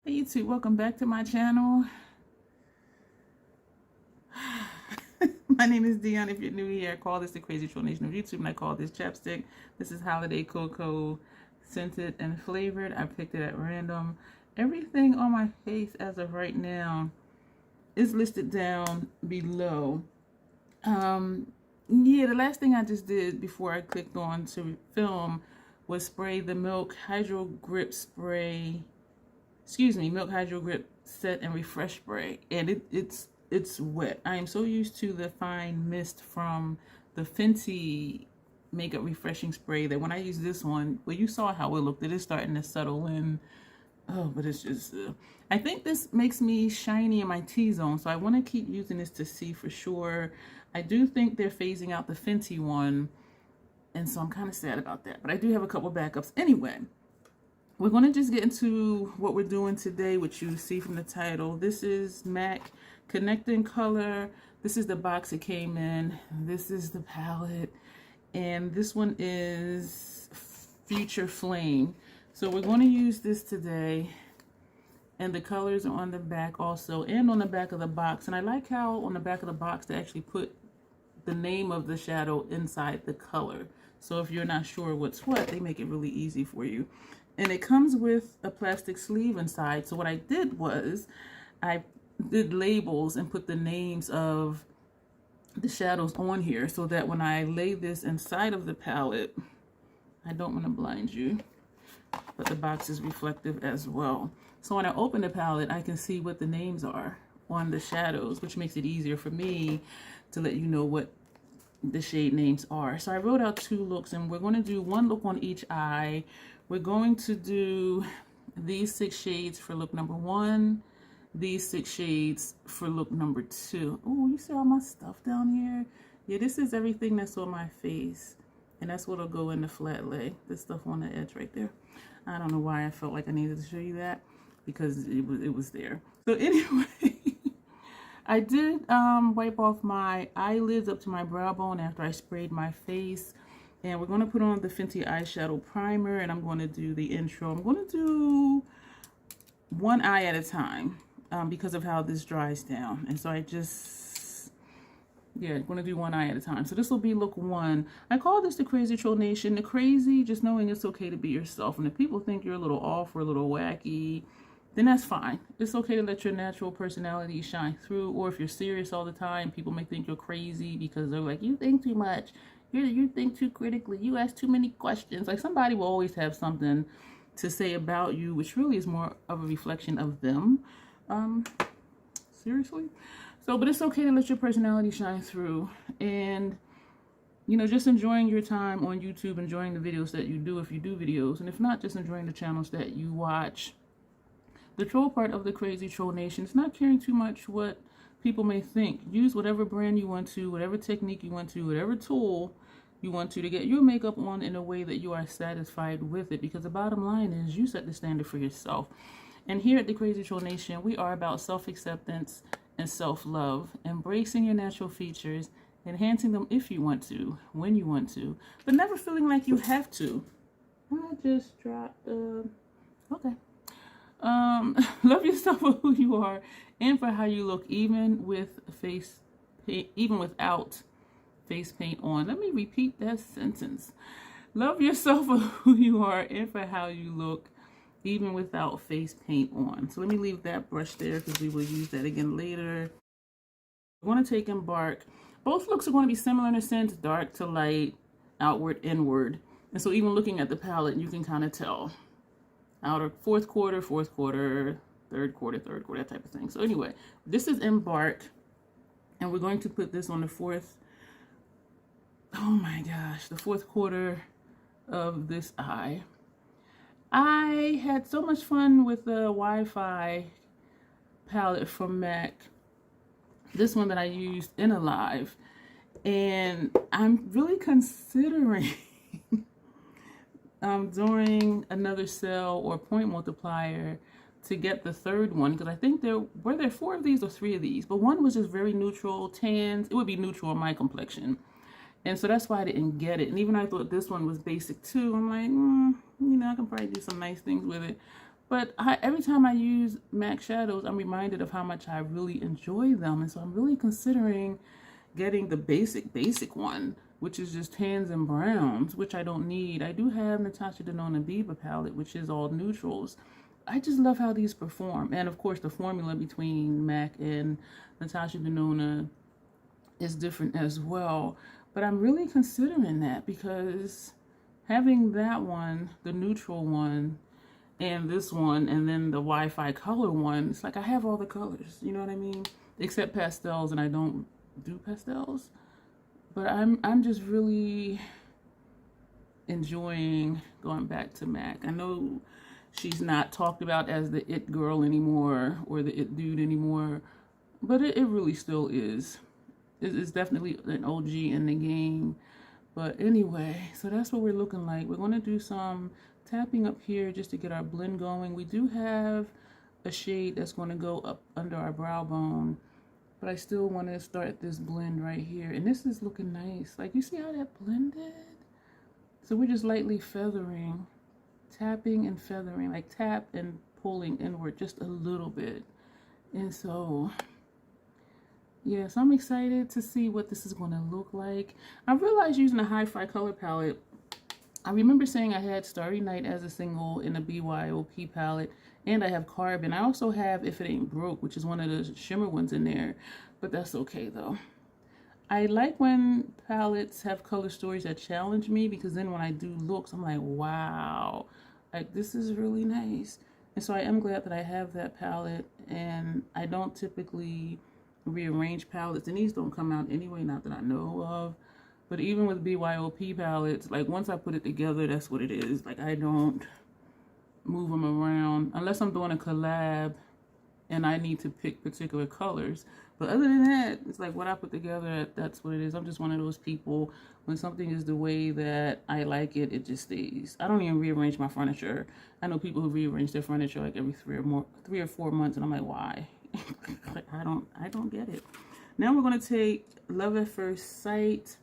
Hey YouTube, welcome back to my channel. My name is Dion. If you're new here, I call this the Crazy Troll Nation of YouTube, and I call this chapstick. This is Holiday Cocoa, scented and flavored. I picked it at random. Everything on my face as of right now is listed down below. Yeah, the last thing I just did before I clicked on to film was spray the Milk Hydro Grip Spray. Milk Hydro Grip Set and Refresh Spray, and it's wet. I am so used to the fine mist from the Fenty makeup refreshing spray that when I use this one, well, you saw how it looked. It is starting to settle in. Oh, but it's just, I think this makes me shiny in my T-zone, so I want to keep using this to see for sure. I do think they're phasing out the Fenty one, and so I'm kind of sad about that, but I do have a couple backups. Anyway, we're going to just get into what we're doing today, which you see from the title. This is MAC Connecting Color. This is the box it came in. This is the palette. And this one is Future Flame. So we're going to use this today. And the colors are on the back also, and on the back of the box. And I like how on the back of the box they actually put the name of the shadow inside the color. So if you're not sure what's what, they make it really easy for you. And it comes with a plastic sleeve inside. So what I did was I did labels and put the names of the shadows on here so that when I lay this inside of the palette, I don't want to blind you, but the box is reflective as well. So when I open the palette, I can see what the names are on the shadows, which makes it easier for me to let you know what the shade names are. So I wrote out 2 looks, and we're going to do 1 look on each eye. We're going to do these 6 shades for look number 1, these 6 shades for look number 2. Oh, you see all my stuff down here? Yeah, this is everything that's on my face, and that's what'll go in the flat lay. This stuff on the edge right there. I don't know why I felt like I needed to show you that, because it was there. So anyway, I did wipe off my eyelids up to my brow bone after I sprayed my face. And we're going to put on the Fenty eyeshadow primer, and I'm going to do the intro. I'm going to do one eye at a time because of how this dries down. And so I'm going to do one eye at a time. So this will be look 1. I call this the Crazy Troll Nation. The crazy, just knowing it's okay to be yourself. And if people think you're a little off or a little wacky, then that's fine. It's okay to let your natural personality shine through. Or if you're serious all the time, people may think you're crazy because they're like, you think too much. You think too critically. You ask too many questions. Like, somebody will always have something to say about you, which really is more of a reflection of them. Seriously. So, but it's okay to let your personality shine through. And, you know, just enjoying your time on YouTube, enjoying the videos that you do if you do videos. And if not, just enjoying the channels that you watch. The troll part of the Crazy Troll Nation is not caring too much what people may think. Use whatever brand you want to, whatever technique you want to, whatever tool you want to get your makeup on in a way that you are satisfied with it, because the bottom line is you set the standard for yourself. And here at the Crazy Troll Nation, we are about self-acceptance and self-love, embracing your natural features, enhancing them if you want to, when you want to, but never feeling like you have to. I just dropped okay. Love yourself for who you are and for how you look, even with face paint, even without face paint on. Let me repeat that sentence. Love yourself for who you are and for how you look, even without face paint on. So let me leave that brush there because we will use that again later. I want to take Embark. Both looks are going to be similar in a sense, dark to light, outward, inward. And so even looking at the palette, you can kind of tell. Outer, fourth quarter, third quarter, that type of thing. So anyway, this is Embark, and we're going to put this on the fourth quarter of this eye. I had so much fun with the Wi-Fi palette from MAC, this one that I used in Alive, and I'm really considering doing another cell or point multiplier to get the third one, because I think there 4 of these or 3 of these, but one was just very neutral, tans. It would be neutral on my complexion, and so that's why I didn't get it. And even I thought this one was basic too. I'm like, you know, I can probably do some nice things with it, But every time I use MAC shadows, I'm reminded of how much I really enjoy them. And so I'm really considering getting the basic one, which is just tans and browns, which I don't need. I do have Natasha Denona Biba palette, which is all neutrals. I just love how these perform. And of course, the formula between MAC and Natasha Denona is different as well. But I'm really considering that because having that one, the neutral one, and this one, and then the Wi-Fi color one, it's like I have all the colors, you know what I mean? Except pastels, and I don't do pastels. But I'm just really enjoying going back to MAC. I know she's not talked about as the it girl anymore or the it dude anymore, but it really still is. It's definitely an OG in the game. But anyway, so that's what we're looking like. We're going to do some tapping up here just to get our blend going. We do have a shade that's going to go up under our brow bone, but I still want to start this blend right here. And this is looking nice. Like, you see how that blended? So we're just lightly feathering, tapping and feathering, like tap and pulling inward just a little bit. And so, yeah, so I'm excited to see what this is going to look like. I realized using a hi-fi color palette, I remember saying I had Starry Night as a single in a BYOP palette, and I have Carbon. I also have If It Ain't Broke, which is one of the shimmer ones in there, but that's okay though. I like when palettes have color stories that challenge me, because then when I do looks, I'm like, wow, like this is really nice. And so I am glad that I have that palette, and I don't typically rearrange palettes, and these don't come out anyway, not that I know of. But even with BYOP palettes, like once I put it together, that's what it is. Like I don't move them around unless I'm doing a collab and I need to pick particular colors. But other than that, it's like what I put together, that's what it is. I'm just one of those people, when something is the way that I like it, it just stays. I don't even rearrange my furniture. I know people who rearrange their furniture like every 3 or 4 months, and I'm like, why? Like, I don't get it. Now we're going to take Love at First Sight,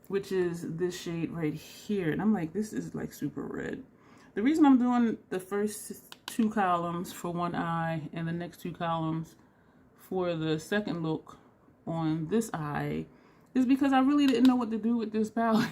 which is this shade right here. And I'm like, this is like super red. The reason I'm doing the first 2 columns for one eye and the next 2 columns for the second look on this eye is because I really didn't know what to do with this palette.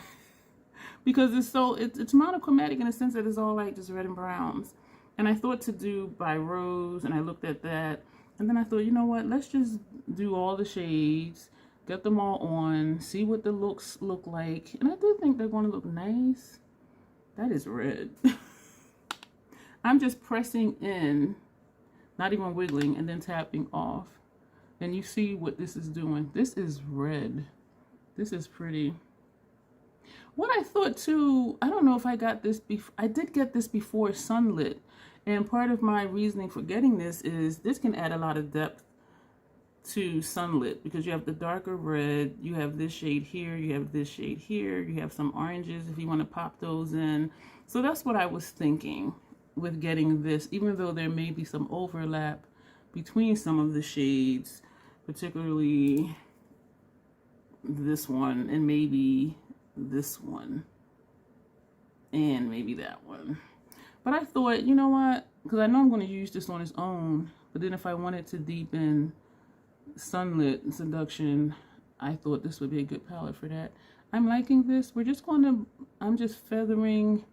Because it's monochromatic in the sense that it's all like just red and browns. And I thought to do by rows, and I looked at that. And then I thought, you know what, let's just do all the shades, get them all on, see what the looks look like. And I do think they're going to look nice. That is red. I'm just pressing in, not even wiggling, and then tapping off. And you see what this is doing. This is red. This is pretty. What I thought too, I don't know if I got this before. I did get this before Sunlit. And part of my reasoning for getting this is this can add a lot of depth to Sunlit, because you have the darker red, you have this shade here, you have this shade here, you have some oranges if you want to pop those in. So that's what I was thinking with getting this, even though there may be some overlap between some of the shades, particularly this one and maybe this one and maybe that one. But I thought, you know what, because I know I'm going to use this on its own, but then if I wanted to deepen Sunlit Seduction, I thought this would be a good palette for that. I'm liking this. I'm just feathering,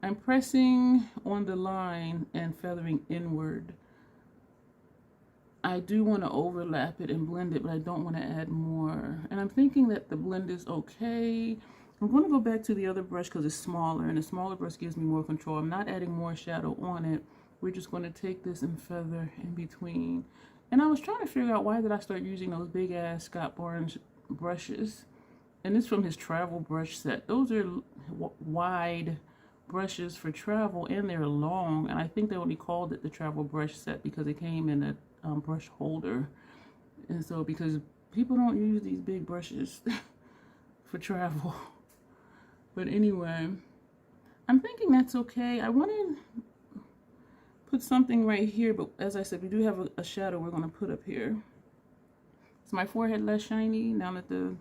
I'm pressing on the line and feathering inward. I do want to overlap it and blend it, but I don't want to add more. And I'm thinking that the blend is okay. I'm going to go back to the other brush because it's smaller, and the smaller brush gives me more control. I'm not adding more shadow on it. We're just going to take this and feather in between. And I was trying to figure out, why did I start using those big ass Scott Barnes brushes? And this from his travel brush set. Those are wide brushes for travel, and they're long. And I think they only called it the travel brush set because it came in a brush holder. And so because people don't use these big brushes for travel. But anyway, I'm thinking that's okay. I want to put something right here, but as I said, we do have a shadow we're going to put up here. Is my forehead less shiny now that the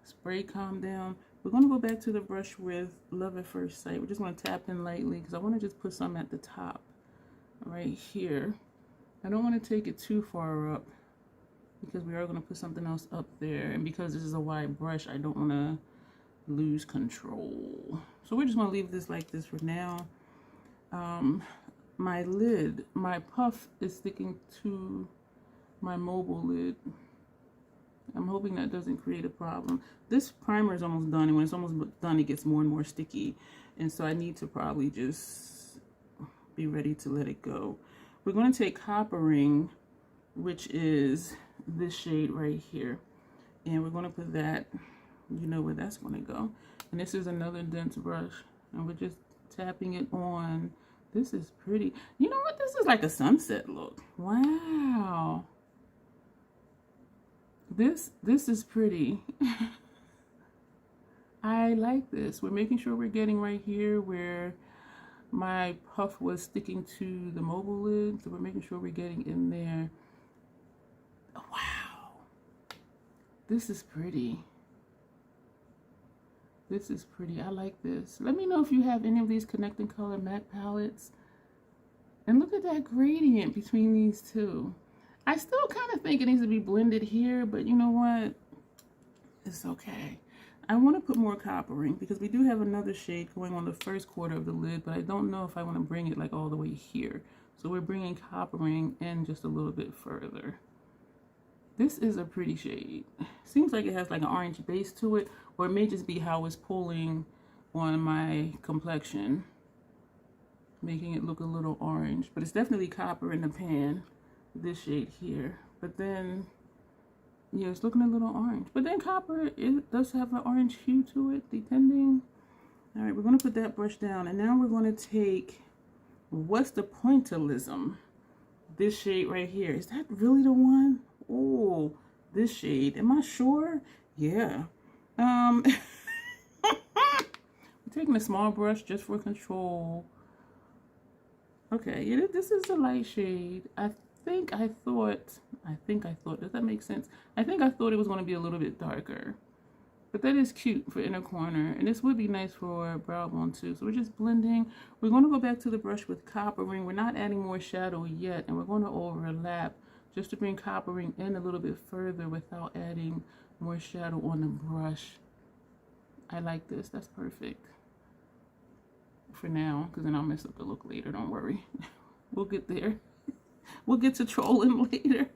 spray calmed down? We're going to go back to the brush with Love at First Sight. We're just going to tap in lightly because I want to just put some at the top right here. I don't want to take it too far up because we are going to put something else up there. And because this is a wide brush, I don't want to lose control. So we're just going to leave this like this for now. My lid, my puff is sticking to my mobile lid. I'm hoping that doesn't create a problem. This primer is almost done, and when it's almost done, it gets more and more sticky. And so I need to probably just be ready to let it go. We're going to take Coppering, which is this shade right here. And we're going to put that, you know where that's going to go. And this is another dense brush. And we're just tapping it on. This is pretty. You know what? This is like a sunset look. Wow. This is pretty. I like this. We're making sure we're getting right here where my puff was sticking to the mobile lid. So we're making sure we're getting in there. Wow. This is pretty. This is pretty. I like this. Let me know if you have any of these connecting color MAC palettes. And look at that gradient between these two. I still kind of think it needs to be blended here, but you know what? It's okay. I want to put more Coppering because we do have another shade going on the first quarter of the lid, but I don't know if I want to bring it like all the way here. So we're bringing Coppering in just a little bit further. This is a pretty shade. Seems like it has like an orange base to it, or it may just be how it's pulling on my complexion, making it look a little orange. But it's definitely copper in the pan, this shade here. But then, yeah, it's looking a little orange. But then copper, it does have an orange hue to it, depending. All right, we're going to put that brush down. And now we're going to take, what's the pointillism? This shade right here. Is that really the one? Oh, this shade. Am I sure? Yeah. We're taking a small brush just for control. Okay, yeah, this is a light shade. I think I thought, does that make sense? I think I thought it was going to be a little bit darker. But that is cute for inner corner. And this would be nice for brow bone too. So we're just blending. We're going to go back to the brush with Coppering. We're not adding more shadow yet. And we're going to overlap just to bring Coppering in a little bit further without adding more shadow on the brush. I like this. That's perfect for now, because then I'll mess up the look later. Don't worry. We'll get there. We'll get to trolling later.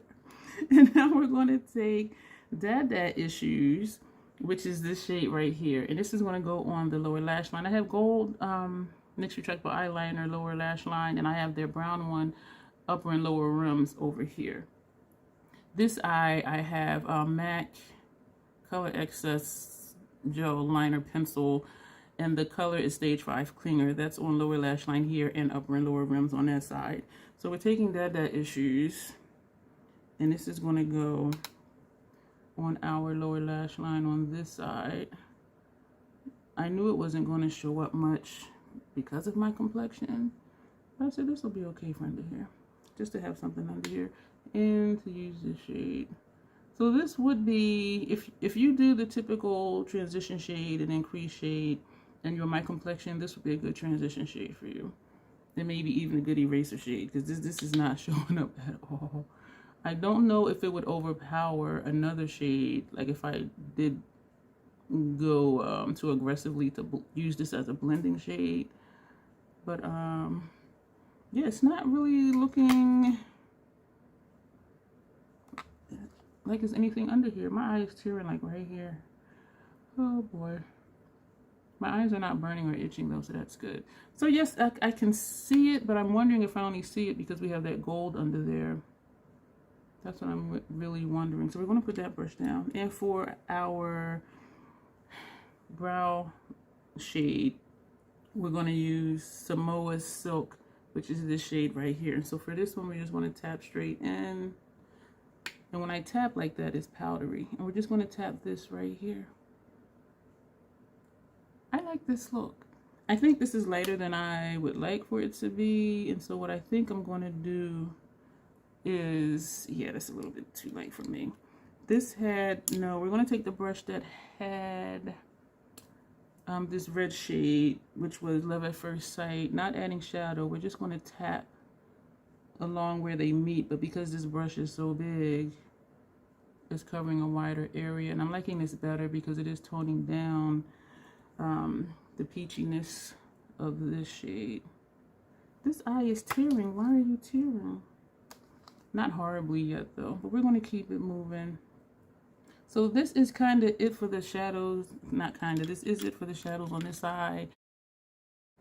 And now we're going to take Dad Issues, which is this shade right here. And this is going to go on the lower lash line. I have gold NYX Retractable Eyeliner lower lash line, and I have their brown one upper and lower rims over here. This eye, I have MAC Color Excess Gel Liner Pencil, and the color is Stage 5 Clinger. That's on lower lash line here and upper and lower rims on that side. So we're taking Dad Issues, and this is going to go on our lower lash line on this side. I knew it wasn't going to show up much because of my complexion, but I said this will be okay for under here, just to have something under here and to use this shade. So this would be, if you do the typical transition shade and increase shade and you're my complexion, this would be a good transition shade for you. And maybe even a good eraser shade, because this is not showing up at all. I don't know if it would overpower another shade, like if I did go too aggressively to use this as a blending shade. But yeah, it's not really looking like there's anything under here. My eye is tearing like right here. Oh boy. My eyes are not burning or itching though, so that's good. So yes, I can see it, but I'm wondering if I only see it because we have that gold under there. That's what I'm really wondering. So we're going to put that brush down. And for our brow shade, we're going to use Samoa Silk, which is this shade right here. And so for this one, we just want to tap straight in. And when I tap like that, it's powdery. And we're just going to tap this right here. I like this look. I think this is lighter than I would like for it to be. And so what I think I'm going to do is, yeah, that's a little bit too light for me. This had, no, we're going to take the brush that had this red shade, which was Love at First Sight. Not adding shadow, we're just going to tap along where they meet, but because this brush is so big, it's covering a wider area, and I'm liking this better because it is toning down the peachiness of this shade. This eye is tearing. Why are you tearing? Not horribly yet though, but we're going to keep it moving. So this is kind of it for the shadows. Not kind of, this is it for the shadows on this side.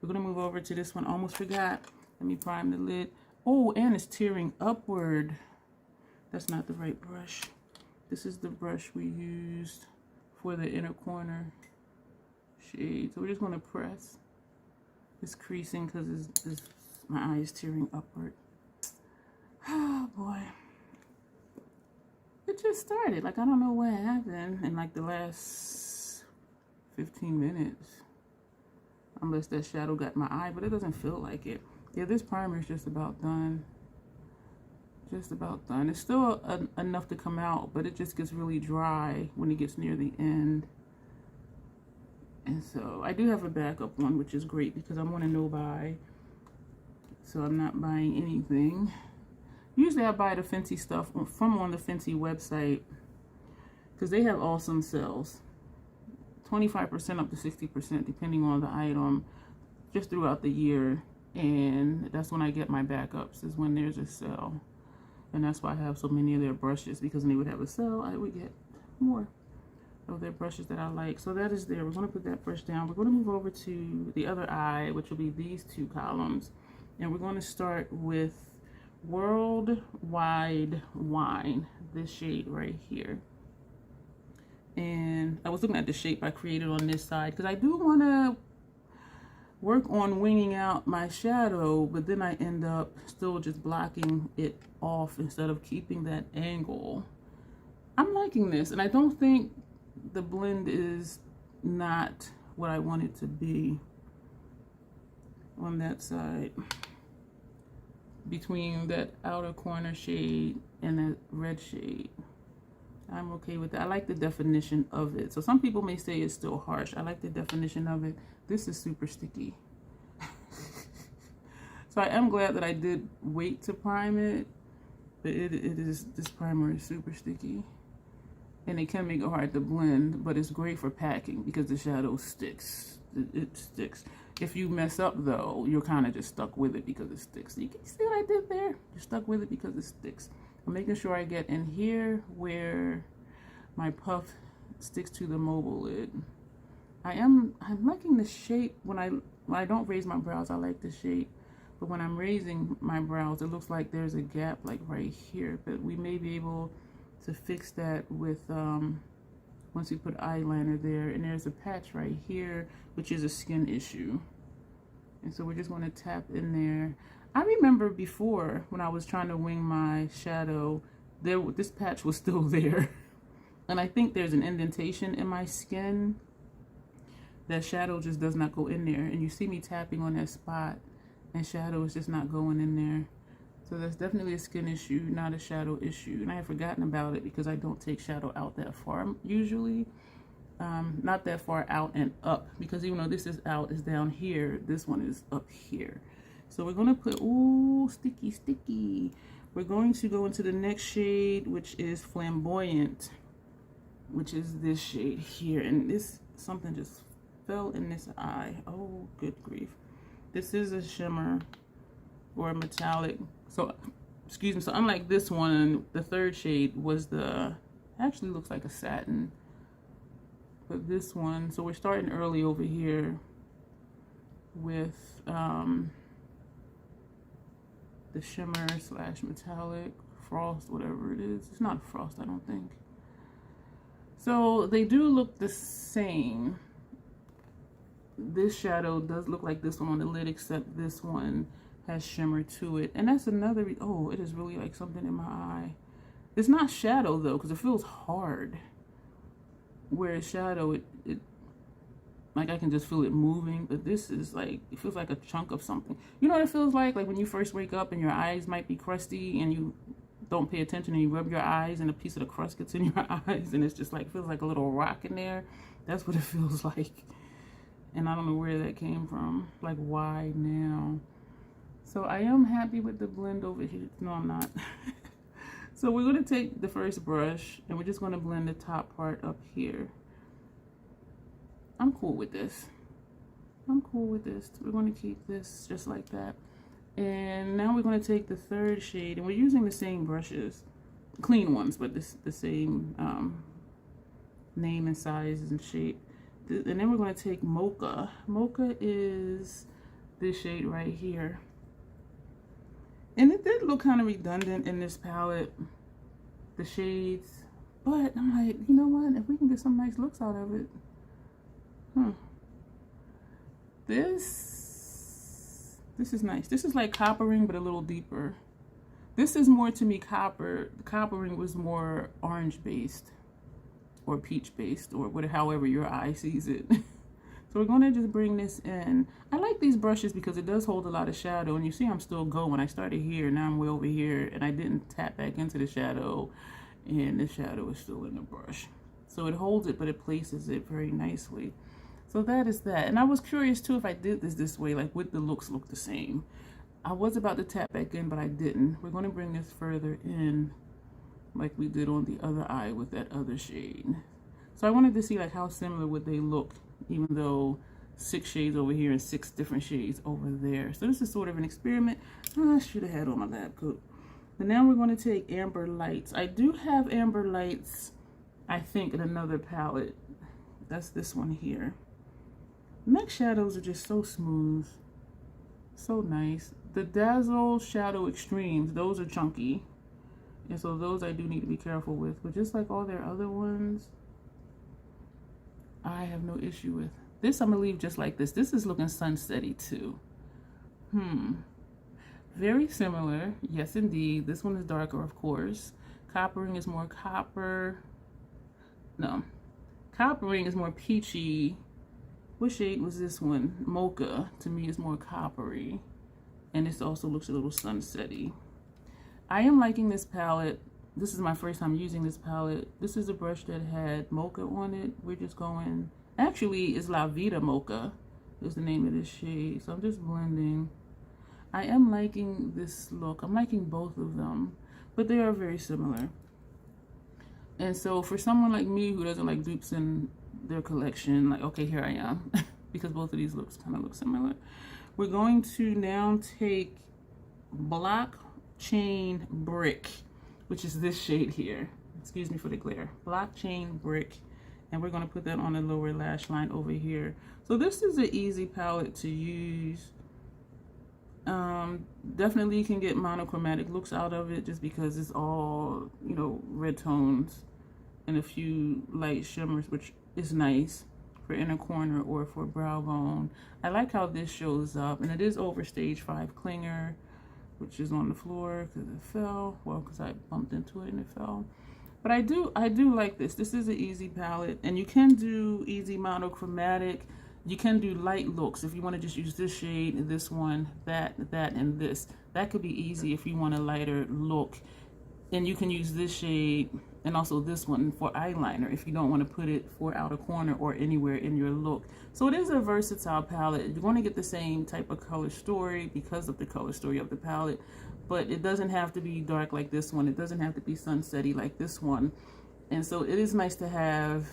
We're going to move over to this one. Almost forgot. Let me prime the lid. Oh, and it's tearing upward. That's not the right brush. This is the brush we used for the inner corner shade. So we're just going to press. It's creasing because my eye is tearing upward. Oh boy. It just started. Like, I don't know what happened in like the last 15 minutes. Unless that shadow got my eye, but it doesn't feel like it. Yeah, this primer is just about done. Just about done. It's still enough to come out, but it just gets really dry when it gets near the end. And so I do have a backup one, which is great because I'm on a no buy. So I'm not buying anything. Usually I buy the Fenty stuff from on the Fenty website because they have awesome sales. 25% up to 60% depending on the item just throughout the year. And that's when I get my backups, is when there's a sale. And that's why I have so many of their brushes, because when they would have a sale, I would get more of their brushes that I like. So that is there. We're going to put that brush down. We're going to move over to the other eye, which will be these two columns. And we're going to start with Worldwide Wine, this shade right here. And I was looking at the shape I created on this side because I do want to work on winging out my shadow, but then I end up still just blocking it off instead of keeping that angle. I'm liking this, and I don't think the blend is not what I want it to be on that side. Between that outer corner shade and that red shade. I'm okay with that. I like the definition of it. So some people may say it's still harsh. I like the definition of it. This is super sticky. So I am glad that I did wait to prime it. But this primer is super sticky. And it can make it hard to blend, but it's great for packing because the shadow sticks. It sticks. If you mess up though, you're kind of just stuck with it because it sticks. You can see what I did there? You're stuck with it because it sticks. I'm making sure I get in here where my puff sticks to the mobile lid. I'm liking the shape. When I don't raise my brows, I like the shape. But when I'm raising my brows, it looks like there's a gap like right here. But we may be able to fix that with once we put eyeliner there. And there's a patch right here, which is a skin issue. And so we're just going to tap in there. I remember before when I was trying to wing my shadow, this patch was still there. And I think there's an indentation in my skin. That shadow just does not go in there. And you see me tapping on that spot, and shadow is just not going in there. So that's definitely a skin issue, not a shadow issue. And I had forgotten about it because I don't take shadow out that far usually. Not that far out and up, because even though this is out, is down here, this one is up here. So we're going to put, ooh, sticky, sticky. We're going to go into the next shade, which is Flamboyant, which is this shade here. And this, something just fell in this eye. Oh, good grief. This is a shimmer or a metallic. So, excuse me. So unlike this one, the third shade was actually looks like a satin. But this one, so we're starting early over here with the shimmer slash metallic frost, whatever it is. It's not a frost, I don't think. So they do look the same. This shadow does look like this one on the lid, except this one has shimmer to it. And that's another, oh, it is really like something in my eye. It's not shadow though, because it feels hard. Whereas shadow, it like I can just feel it moving, but this is like, it feels like a chunk of something. You know what it feels like when you first wake up and your eyes might be crusty and you don't pay attention and you rub your eyes and a piece of the crust gets in your eyes and it's just like, feels like a little rock in there. That's what it feels like. And I don't know where that came from. Like, why now? So I am happy with the blend over here. No, I'm not. So we're going to take the first brush and we're just going to blend the top part up here. I'm cool with this. I'm cool with this. We're going to keep this just like that. And now we're going to take the third shade, and we're using the same brushes, clean ones, but the same name and size and shape. And then we're going to take Mocha. Mocha is this shade right here. And it did look kind of redundant in this palette, the shades. But I'm like, you know what? If we can get some nice looks out of it. This is nice. This is like coppering, but a little deeper. This is more, to me, copper. Coppering was more orange based or peach based, or whatever, however your eye sees it. So we're going to just bring this in. I like these brushes because it does hold a lot of shadow, and you see I'm still going. I started here, now I'm way over here, and I didn't tap back into the shadow, and the shadow is still in the brush. So it holds it, but it places it very nicely. So that is that. And I was curious too if I did this way, like would the looks look the same? I was about to tap back in, but I didn't. We're going to bring this further in like we did on the other eye with that other shade. So I wanted to see like how similar would they look, even though 6 shades over here and 6 different shades over there. So this is sort of an experiment. I should have had on my lab coat. But now we're going to take Amber Lights. I do have Amber Lights, I think, in another palette. That's this one here. MAC shadows are just so smooth, so nice. The Dazzle Shadow Extremes, those are chunky, and so those I do need to be careful with. But just like all their other ones, I have no issue with. This I'm gonna leave just like this. This is looking sunsetty too. Very similar, yes indeed. This one is darker, of course. Coppering is more copper. No, coppering is more peachy. What shade was this one? Mocha, to me, is more coppery. And this also looks a little sunsetty. I am liking this palette. This is my first time using this palette. This is a brush that had Mocha on it. We're just going, actually, it's La Vida Mocha is the name of this shade. So I'm just blending. I am liking this look. I'm liking both of them, but they are very similar. And so for someone like me who doesn't like dupes in their collection, like, okay, here I am, because both of these looks kind of look similar. We're going to now take Blockchain Brick, which is this shade here. Excuse me for the glare. Blockchain Brick. And we're going to put that on the lower lash line over here. So this is an easy palette to use. Definitely you can get monochromatic looks out of it just because it's all, you know, red tones and a few light shimmers, which is nice for inner corner or for brow bone. I like how this shows up, and it is over stage 5 clinger, which is on the floor because it fell. Well, because I bumped into it and it fell. But I do like this. This is an easy palette, and you can do easy monochromatic. You can do light looks if you want to just use this shade, this one, that, and this. That could be easy if you want a lighter look. And you can use this shade and also this one for eyeliner if you don't want to put it for outer corner or anywhere in your look. So it is a versatile palette. You're going to get the same type of color story because of the color story of the palette, but it doesn't have to be dark like this one. It doesn't have to be sunsetty like this one. And so it is nice to have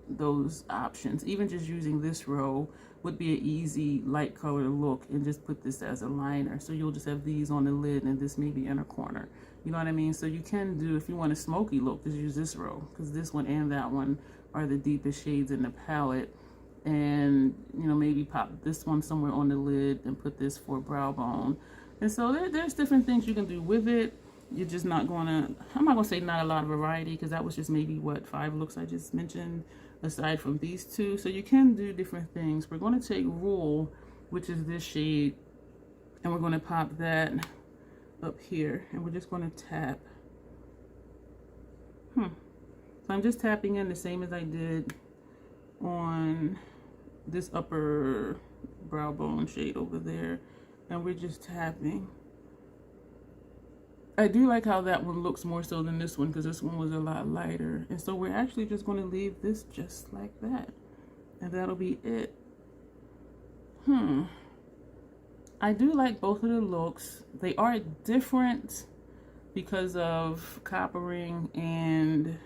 those options. Even just using this row would be an easy light color look, and just put this as a liner. So you'll just have these on the lid and this maybe inner corner. You know what I mean? So you can do, if you want a smoky look, just use this row, because this one and that one are the deepest shades in the palette. And, you know, maybe pop this one somewhere on the lid and put this for brow bone. And so there's different things you can do with it. You're just not gonna, I'm not gonna say not a lot of variety, because that was just maybe what, 5 looks I just mentioned aside from these 2. So you can do different things. We're going to take Rule, which is this shade, and we're going to pop that up here, and we're just going to tap. So I'm just tapping in the same as I did on this upper brow bone shade over there, and we're just tapping. I do like how that one looks more so than this one, because this one was a lot lighter. And so we're actually just going to leave this just like that, and that'll be it. I do like both of the looks. They are different because of Coppering and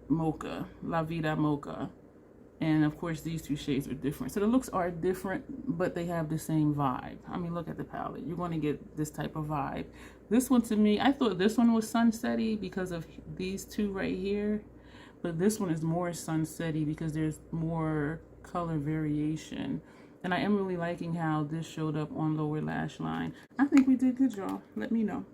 Mocha, La Vida Mocha. And of course these two shades are different. So the looks are different, but they have the same vibe. I mean, look at the palette. You're going to get this type of vibe. This one to me, I thought this one was sunsetty because of these two right here. But this one is more sunsetty because there's more color variation. And I am really liking how this showed up on lower lash line. I think we did good, y'all. Let me know.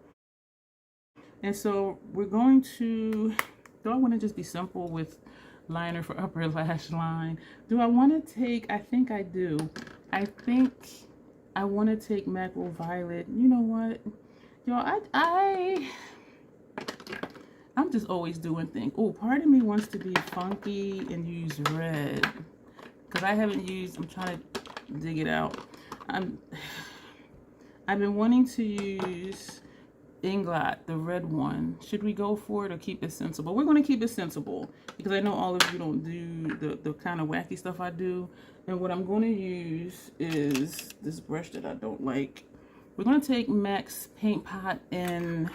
And so we're going to, do I want to just be simple with liner for upper lash line? Do I want to take, I think I do. I think I want to take Macro Violet. You know what? Y'all, I'm just always doing things. Oh, part of me wants to be funky and use red. Because I haven't used, I'm trying to dig it out. I've been wanting to use Inglot, the red one. Should we go for it or keep it sensible? We're going to keep it sensible because I know all of you don't do the kind of wacky stuff I do. And what I'm going to use is this brush that I don't like. We're going to take MAC's Paint Pot in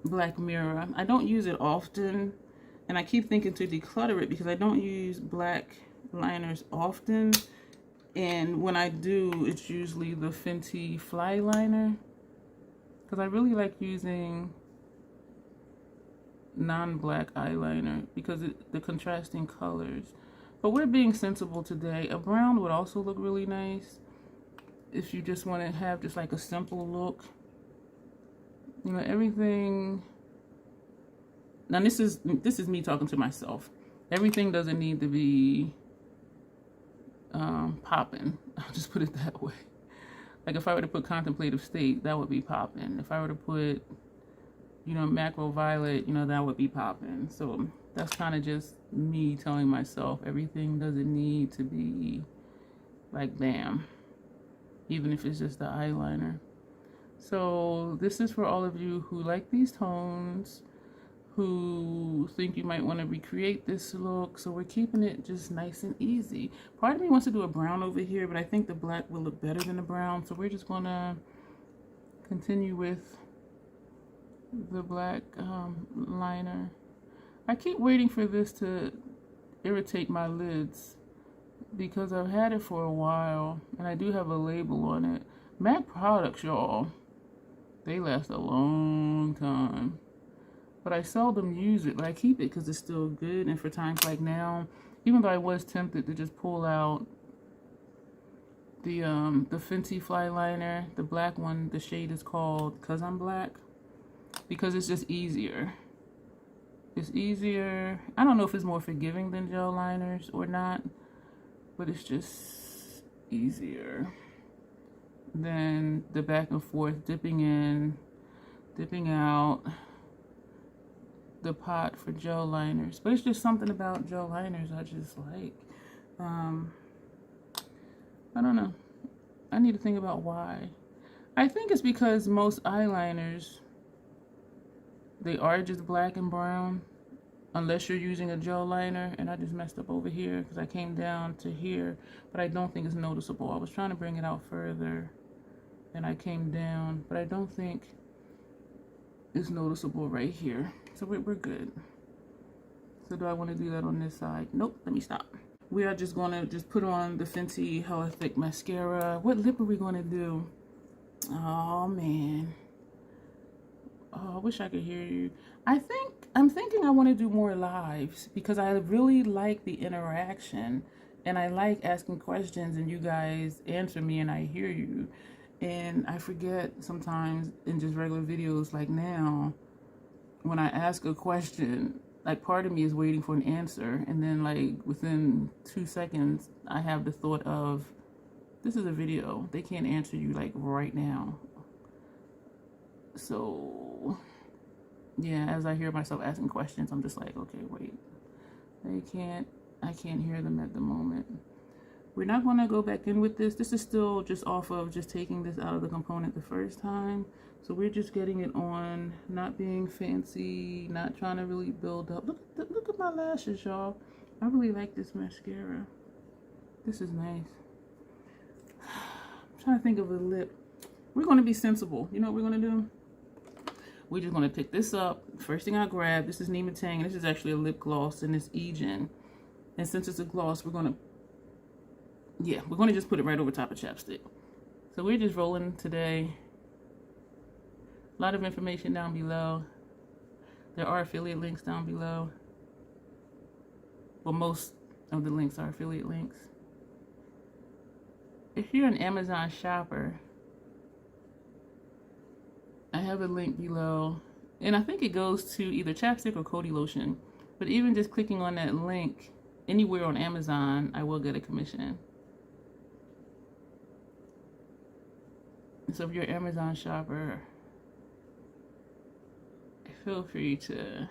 Black Mirror. I don't use it often, and I keep thinking to declutter it because I don't use black liners often. And when I do, it's usually the Fenty Fly Liner because I really like using non-black eyeliner because the contrasting colors. But we're being sensible today. A brown would also look really nice if you just want to have just like a simple look. You know, everything. Now this is me talking to myself. Everything doesn't need to be popping. I'll just put it that way. Like if I were to put Contemplative State, that would be popping. If I were to put, you know, Macro Violet, you know, that would be popping. So that's kind of just me telling myself everything doesn't need to be like bam, even if it's just the eyeliner. So this is for all of you who like these tones, who think you might want to recreate this look. So we're keeping it just nice and easy. Part of me wants to do a brown over here, but I think the black will look better than the brown. So we're just going to continue with the black liner. I keep waiting for this to irritate my lids because I've had it for a while and I do have a label on it. MAC products, y'all, they last a long time. But I seldom use it, but I keep it because it's still good. And for times like now, even though I was tempted to just pull out the Fenty Fly Liner, the black one, the shade is called Cause I'm Black, because it's just easier. It's easier. I don't know if it's more forgiving than gel liners or not, but it's just easier than the back and forth, dipping in, dipping out the pot for gel liners. But it's just something about gel liners I just like. I don't know. I need to think about why. I think it's because most eyeliners, they are just black and brown unless you're using a gel liner. And I just messed up over here because I came down to here, but I don't think it's noticeable. I was trying to bring it out further and I came down, but I don't think it's noticeable right here. So we're good. So do I want to do that on this side? Nope, let me stop. We are just going to just put on the Fenty Hella Thick Mascara. What lip are we going to do? Oh, man. Oh, I wish I could hear you. I'm thinking I want to do more lives because I really like the interaction and I like asking questions and you guys answer me and I hear you. And I forget sometimes in just regular videos like now, when I ask a question, like part of me is waiting for an answer. And then like within 2 seconds, I have the thought of, this is a video. They can't answer you like right now. So yeah, as I hear myself asking questions, I'm just like, okay, wait. I can't hear them at the moment. We're not going to go back in with this. This is still just off of just taking this out of the component the first time. So we're just getting it on, not being fancy, not trying to really build up. Look at my lashes, y'all. I really like this mascara. This is nice. I'm trying to think of a lip. We're going to be sensible. You know what we're going to do? We're just going to pick this up. First thing I grab, this is Nima Tang. This is actually a lip gloss, and it's Egen. And since it's a gloss, we're going to just put it right over top of chapstick. So we're just rolling today. A lot of information down below. There are affiliate links down below. Well, most of the links are affiliate links. If you're an Amazon shopper, I have a link below, and I think it goes to either chapstick or Coty lotion. But even just clicking on that link anywhere on Amazon, I will get a commission. So if you're an Amazon shopper, feel free to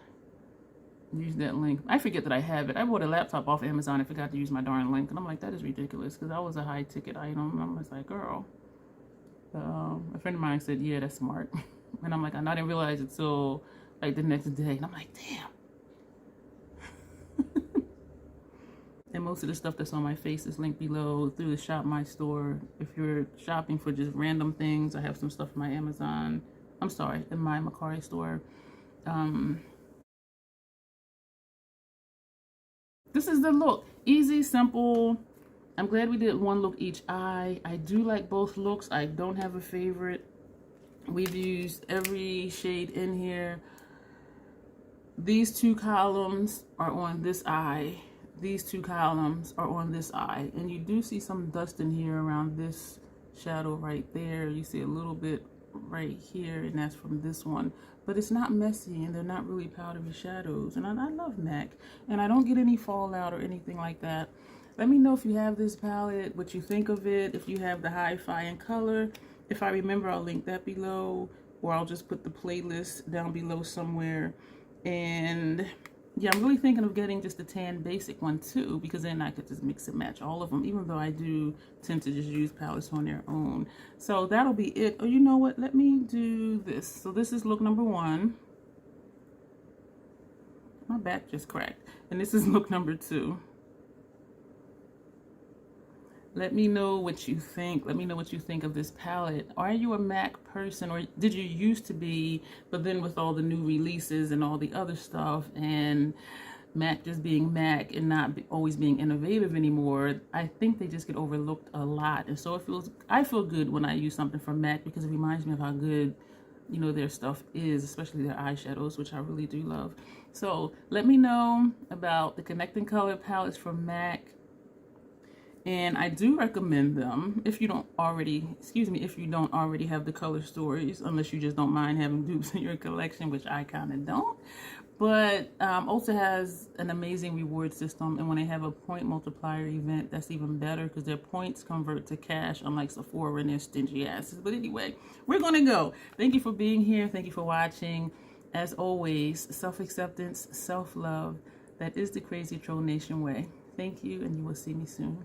use that link. I forget that I have it. I bought a laptop off Amazon and forgot to use my darn link. And I'm like, that is ridiculous, because that was a high ticket item. I was like, girl. A friend of mine said, yeah, that's smart. And I'm like, I didn't realize it till like the next day. And I'm like, damn. And most of the stuff that's on my face is linked below through the Shop My Store. If you're shopping for just random things, I have some stuff in my Amazon. I'm sorry, in my Macari store. This is the look. Easy, simple. I'm glad we did one look each eye. I do like both looks. I don't have a favorite. We've used every shade in here. These two columns are on this eye. These two columns are on this eye. And you do see some dust in here around this shadow right there. You see a little bit right here, and that's from this one. But it's not messy, and they're not really powdery shadows. And I love MAC. And I don't get any fallout or anything like that. Let me know if you have this palette, what you think of it, if you have the Hi-Fi in color. If I remember, I'll link that below, or I'll just put the playlist down below somewhere. And yeah, I'm really thinking of getting just a tan basic one too, because then I could just mix and match all of them, even though I do tend to just use palettes on their own. So that'll be it. Oh, you know what? Let me do this. So this is look number 1. My back just cracked. And this is look number 2. Let me know what you think. Let me know what you think of this palette. Are you a MAC person, or did you used to be, but then with all the new releases and all the other stuff, and MAC just being MAC and not always being innovative anymore, I think they just get overlooked a lot. And so I feel good when I use something from MAC, because it reminds me of how good, you know, their stuff is, especially their eyeshadows, which I really do love. So let me know about the Connecting Color palettes from MAC. And I do recommend them if you don't already, if you don't already have the color stories, unless you just don't mind having dupes in your collection, which I kind of don't. But Ulta has an amazing reward system, and when they have a point multiplier event, that's even better, because their points convert to cash, unlike Sephora and their stingy asses. But anyway, we're gonna go. Thank you for being here. Thank you for watching. As always, self-acceptance, self-love, that is the Crazy Troll Nation way. Thank you, and you will see me soon.